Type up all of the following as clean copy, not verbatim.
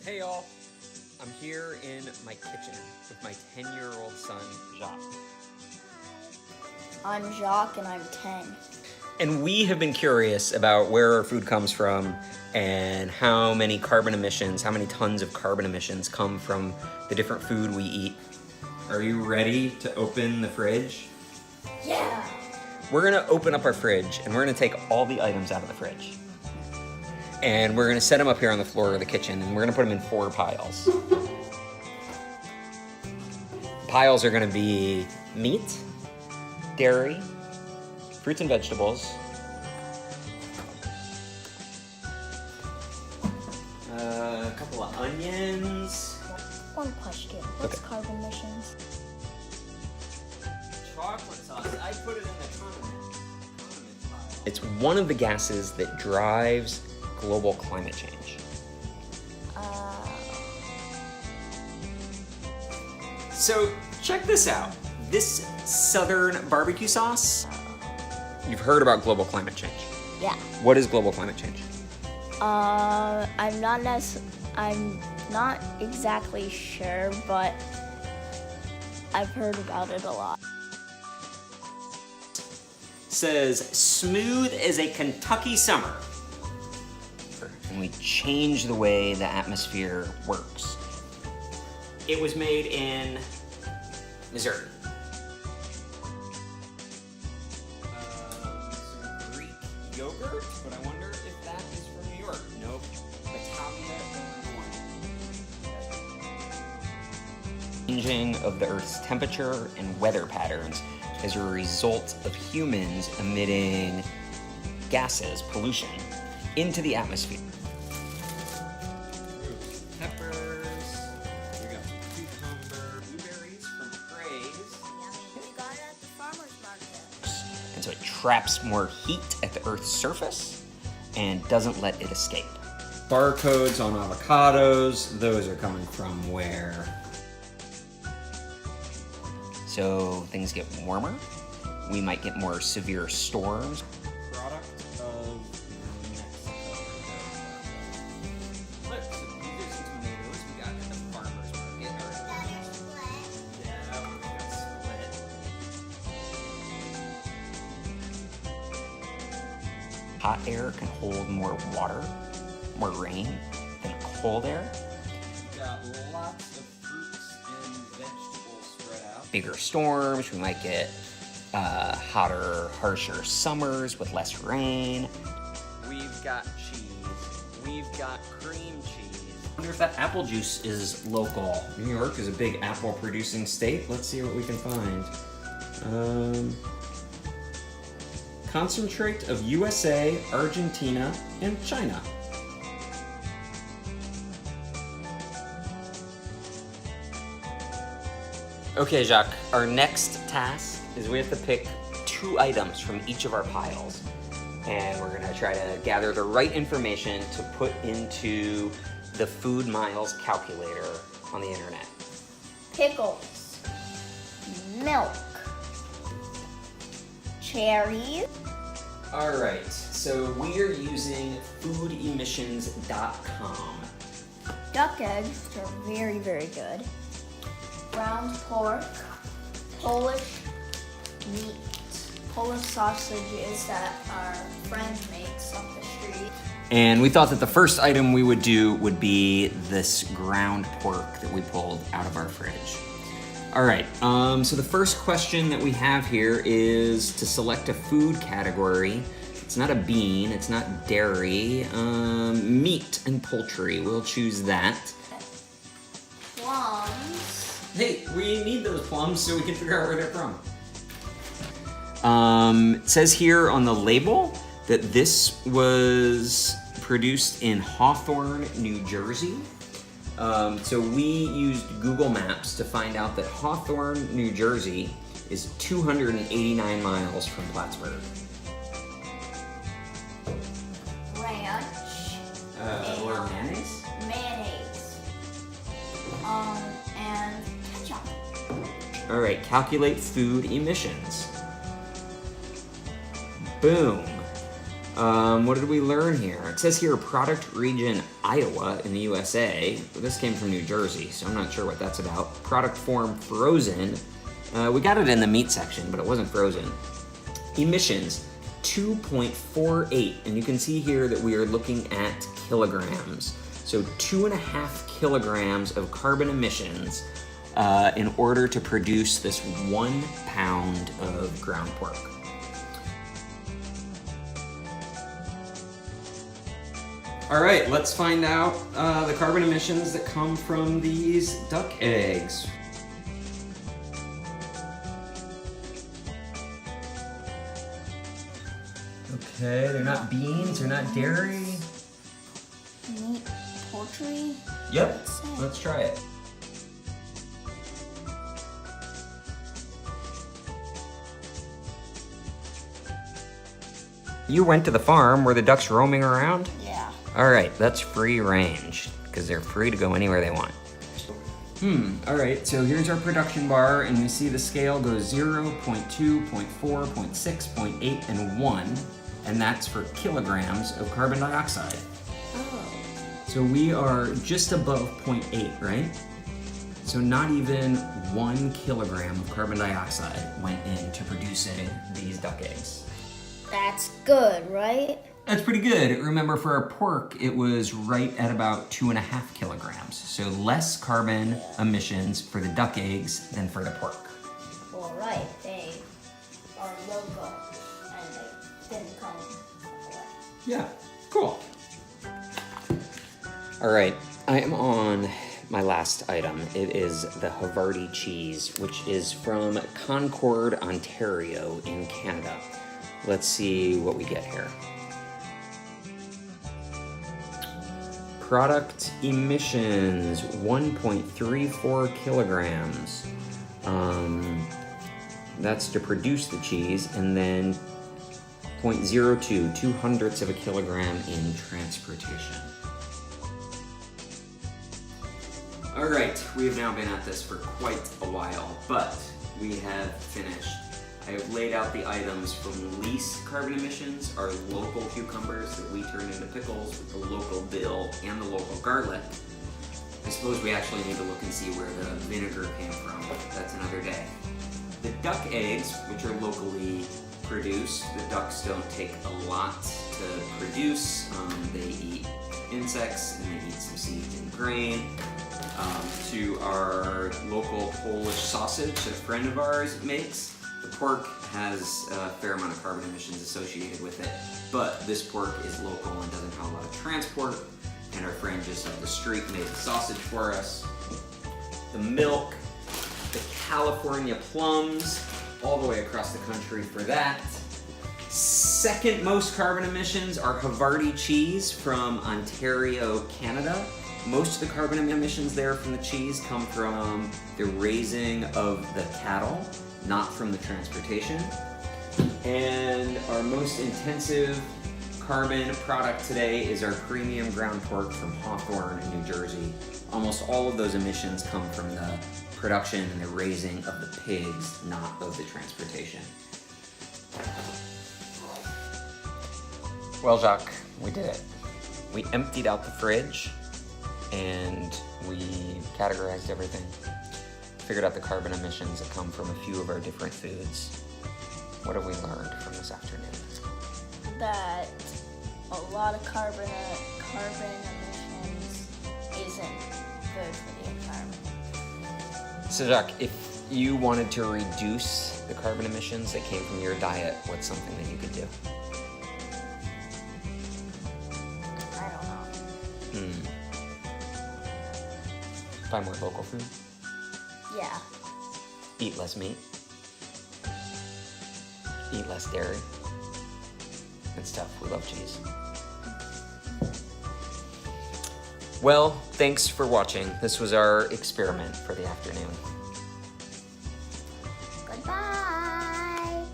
Hey y'all, I'm here in my kitchen with my 10-year-old son, Jacques. I'm Jacques and I'm 10. And we have been curious about where our food comes from and how many carbon emissions, how many tons of carbon emissions come from the different food we eat. Are you ready to open the fridge? Yeah! We're gonna open up our fridge and we're gonna take all the items out of the fridge. And we're gonna set them up here on the floor of the kitchen and we're gonna put them in 4 piles. Piles are gonna be meat, dairy, fruits and vegetables, a couple of onions. One question. What's carbon emissions? Chocolate sauce. I put it in the condiment pile. It's one of the gases that drives global climate change. So check this out. This Southern barbecue sauce. You've heard about global climate change. Yeah. What is global climate change? I'm not exactly sure, but I've heard about it a lot. Says smooth as a Kentucky summer. And we change the way the atmosphere works. It was made in Missouri. Some Greek yogurt, but I wonder if that is from New York. Nope. Batavia, Illinois. Changing of the Earth's temperature and weather patterns as a result of humans emitting gases, pollution, into the atmosphere. Peppers, we got cucumber, blueberries from Praise. We got it at the farmer's market. And so it traps more heat at the Earth's surface and doesn't let it escape. Barcodes on avocados, those are coming from where? So things get warmer, we might get more severe storms. Product of Mexico. Look, so these are some tomatoes we got at the farmer's market. Yeah, we got split. Hot air can hold more water, more rain than cold air. We got lots of fruits and vegetables spread out. Bigger storms, we might get hotter, harsher summers with less rain. We've got cheese. We've got cream cheese. I wonder if that apple juice is local. New York is a big apple producing state. Let's see what we can find. Concentrate of USA, Argentina, and China. Okay, Jacques, our next task is we have to pick 2 items from each of our piles. And we're gonna try to gather the right information to put into the Food Miles calculator on the internet. Pickles. Milk. Cherries. All right, so we are using foodemissions.com. Duck eggs, which are very, very good. Ground pork. Polish meat. Polish sausages that our friend makes off the street. And we thought that the first item we would do would be this ground pork that we pulled out of our fridge. All right, so the first question that we have here is to select a food category. It's not a bean, it's not dairy, meat and poultry. We'll choose that. Plums. Hey, we need those plums so we can figure out where they're from. It says here on the label that this was produced in Hawthorne, New Jersey. So we used Google Maps to find out that Hawthorne, New Jersey is 289 miles from Plattsburgh. Ranch. Or mayonnaise? Mayonnaise. And ketchup. All right, calculate food emissions. Boom. What did we learn here? It says here product region Iowa in the USA. This came from New Jersey, so I'm not sure what that's about. Product form frozen. We got it in the meat section, but it wasn't frozen. Emissions 2.48, and you can see here that we are looking at kilograms. So 2.5 kilograms of carbon emissions in order to produce this 1 pound of ground pork. All right, let's find out the carbon emissions that come from these duck eggs. Okay, they're not beans, they're not dairy. Meat, poultry. Yep, let's try it. You went to the farm. Were the ducks roaming around? Yeah. All right, that's free range because they're free to go anywhere they want. All right, so here's our production bar, and we see the scale goes 0, 0.2, 0.4, 0.6, 0.8, and 1, and that's for kilograms of carbon dioxide. Oh. So we are just above 0.8, right? So not even 1 kilogram of carbon dioxide went into producing these duck eggs. That's good, right? That's pretty good. Remember, for our pork, it was right at about 2.5 kilograms. So less carbon emissions for the duck eggs than for the pork. All right, they are local and they didn't come away. Yeah, cool. All right, I am on my last item. It is the Havarti cheese, which is from Concord, Ontario in Canada. Let's see what we get here. Product emissions, 1.34 kilograms. That's to produce the cheese, and then 0.02, 2/100ths of a kilogram in transportation. All right, we have now been at this for quite a while, but we have finished. I have laid out the items from least carbon emissions, our local cucumbers that we turn into pickles with the local dill and the local garlic. I suppose we actually need to look and see where the vinegar came from. That's another day. The duck eggs, which are locally produced, the ducks don't take a lot to produce. They eat insects and they eat some seeds and grain. To our local Polish sausage that a friend of ours makes. The pork has a fair amount of carbon emissions associated with it, but this pork is local and doesn't have a lot of transport, and our friend just up the street made the sausage for us. The milk, the California plums, all the way across the country for that. Second most carbon emissions are Havarti cheese from Ontario, Canada. Most of the carbon emissions there from the cheese come from the raising of the cattle, not from the transportation. And our most intensive carbon product today is our premium ground pork from Hawthorne, New Jersey. Almost all of those emissions come from the production and the raising of the pigs, not of the transportation. Well, Jacques, we did it. We emptied out the fridge and we categorized everything. Figured out the carbon emissions that come from a few of our different foods. What have we learned from this afternoon? That a lot of carbon emissions isn't good for the environment. So Jacques, if you wanted to reduce the carbon emissions that came from your diet, what's something that you could do? I don't know. Buy more local food? Yeah. Eat less meat? Eat less dairy? It's tough. We love cheese. Well, thanks for watching. This was our experiment for the afternoon. Goodbye.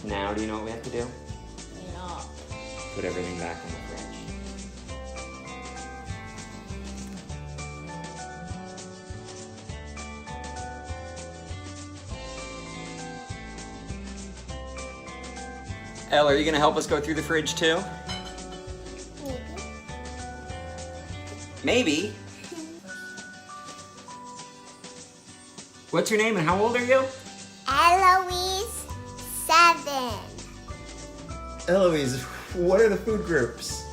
Now, do you know what we have to do? You know. Put everything back in the fridge. Elle, are you gonna help us go through the fridge too? Maybe. What's your name and how old are you? Eloise, 7. Eloise, what are the food groups?